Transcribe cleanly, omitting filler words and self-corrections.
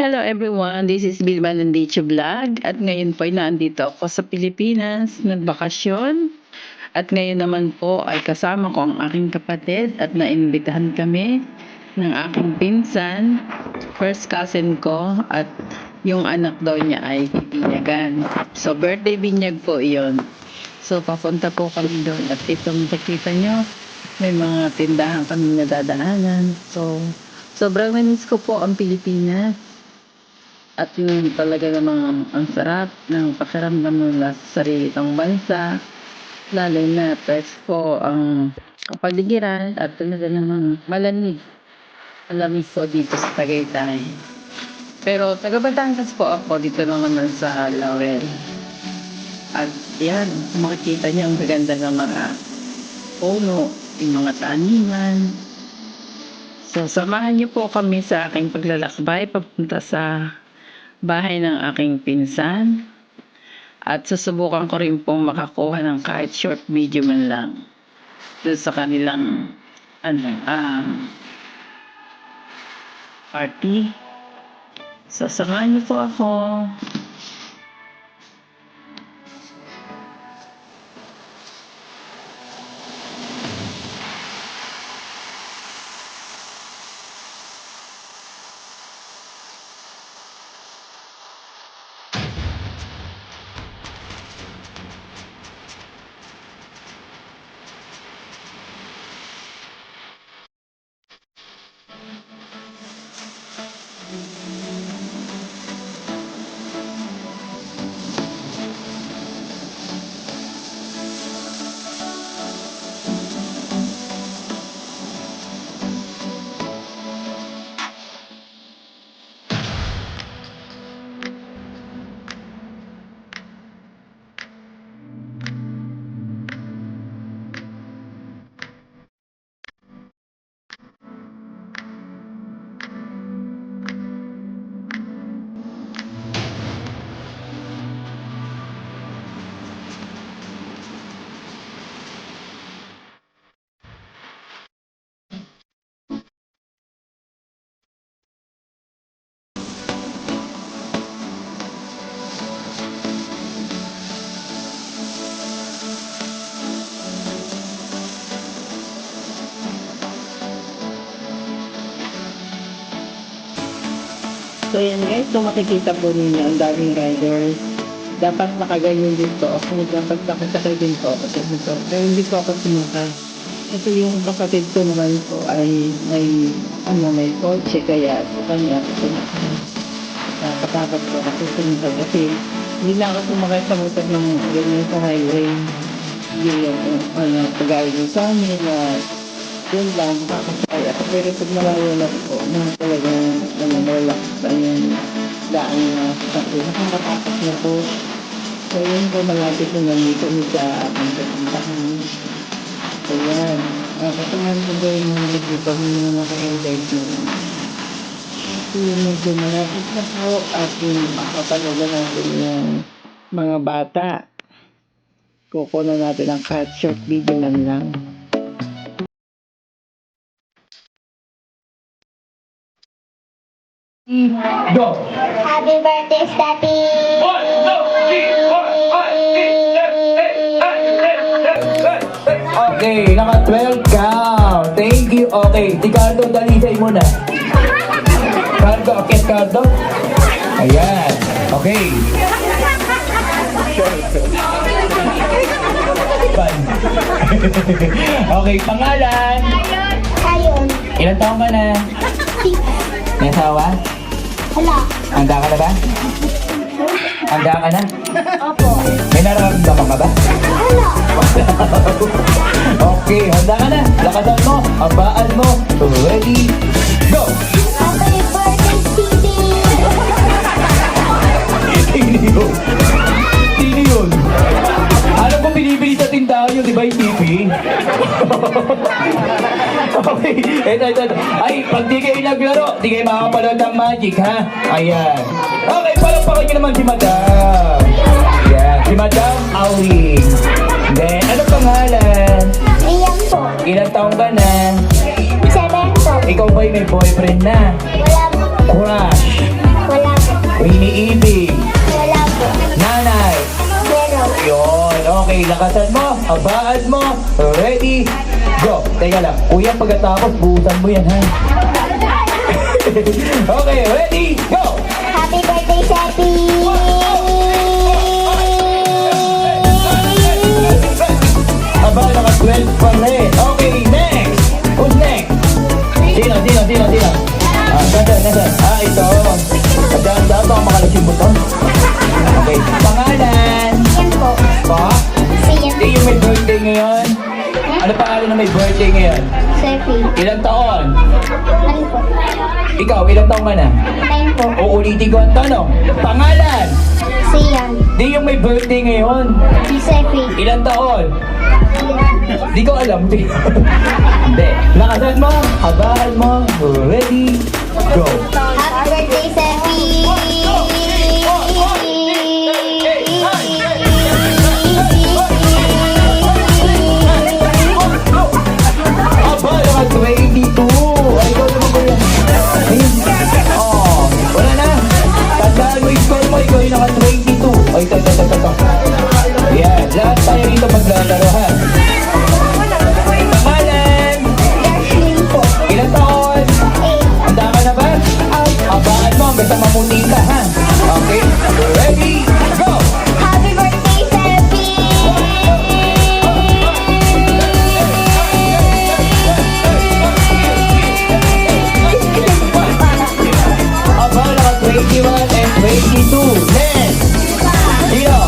Hello everyone, this is Bilma Nandicho Vlog at ngayon po ay nandito ako sa Pilipinas, nagbakasyon at ngayon naman po ay kasama ko ang aking kapatid at naimbitahan kami ng aking pinsan, first cousin ko at yung anak daw niya ay bibinyagan. So birthday binyag po iyon. So papunta po kami doon at ito makikita nyo, may mga tindahan kami nadadaanan. So sobrang namiss ko po ang Pilipinas. At yun talaga namang ang sarap ng pakiramdam nila sa sarili ng bansa. Lalo na presko ang kapaligiran at talaga namang malamig. Malamig po dito sa Tagaytay. Pero taga Batangas po ako dito lang naman sa Laurel. At yan, makikita niyo ang gaganda ng mga puno, yung mga taniman. So samahan niyo po kami sa aking paglalakbay papunta sa bahay ng aking pinsan at susubukan ko rin pong makakuha ng kahit short video man lang doon sa kanilang party. So samahan niyo po ako. So yan guys, so makikita po ninyo ang daming riders. Dapat nakaganyan din po ako. Dapat nakasakay din po ako sa ito. Pero hindi ko ako sinukay. Kasi yung kapatid ko naman po ay may kotse kaya po kanya ako sinukay. Nakatakot po ako sinukay kasi hindi na ako sumakay sa motor ng ganyan sa highway. Hindi yung pag-aawin sa amin na yun lang, makakasakay ako. Pero pag malayo na po, talagang relax sa yung daan na sasakay. Nakakatakot na po. So yun po, malapit na nandito sa aking kapuntahan. So yan, katangan ko ba yung mga dito yung naka-enjoy ko. So yun, medyo malapit na po at yung makapanood natin yung mga bata. Kukunan natin ang cut short video lang. Go! Happy birthday, Daddy! 1, 2, 3, 4, 5, 6, 7, 8, 9, 10. Okay, naka 12 count. Thank you. Okay, si Cardo, dalisay muna. Cardo, akit Cardo. Ayan. Okay. Okay, pangalan. Ayun. Ilan taong ka na? May asawa? Hala. Handa ka na ba? Handa ka na? Opo. May nararamdaman ka ba? Hala. Okay, handa ka na. Lakasan mo, abaan mo. Ready, go! Happy birthday, Titi! Sino yun? Sino yun? Alam ko binibili sa tindahan yun, di ba yung TV? Okay, ito. Ay, pag di kayo naglaro, di kayo makapanood ng magic, ha? Ayan. Okay, palagpakan nyo naman si Madam. Ayan, si Madam Awing. Then, ano pangalan? Riyan po. Ilang taong ka na? 7 po. Ikaw ba'y may boyfriend na? Wala po. Crush? Wala lakasan mo, habaan mo, ready, go. Teka lang, kuya pagkatapos, buusan mo yan ha. Okay, ready, go! Happy birthday, Seppi! Aba, naka 12 pa rin. Okay, next! Who's next? Sino? Nasaan? Ito. Dahan-dahan baka makalas yung buton. Okay, pangalan? Yan po. Pa? Siyan. Di yung may birthday ngayon? Ano pangalan na may birthday ngayon? Seppi. Ilang taon? Ano po? Ikaw, ilang taon ka na? 9 po. Uulitin ko ang tanong. Pangalan? Siyan. Di yung may birthday ngayon? Si Seppi. Ilang taon? Di ko alam. Hindi. Lakasan mo, habaan mo, ready, go. Happy birthday, Seppi! Aba, naka 22. Ay, ikaw naman ko yan. Ayun. Oh, wala na. Tandaan mo yung score mo, ikaw yung naka 22. Ay, ito. Yan, lahat tayo dito maglalaro ha. Pangalan? Dashlin po. Ilang taon? 8. Handa ka na ba? Habaan mo hanggang sa mamuti ka ha. Okay? Ready? Go! Happy birthday, Seppi! Aba, naka 21 and 22. Next! Sino?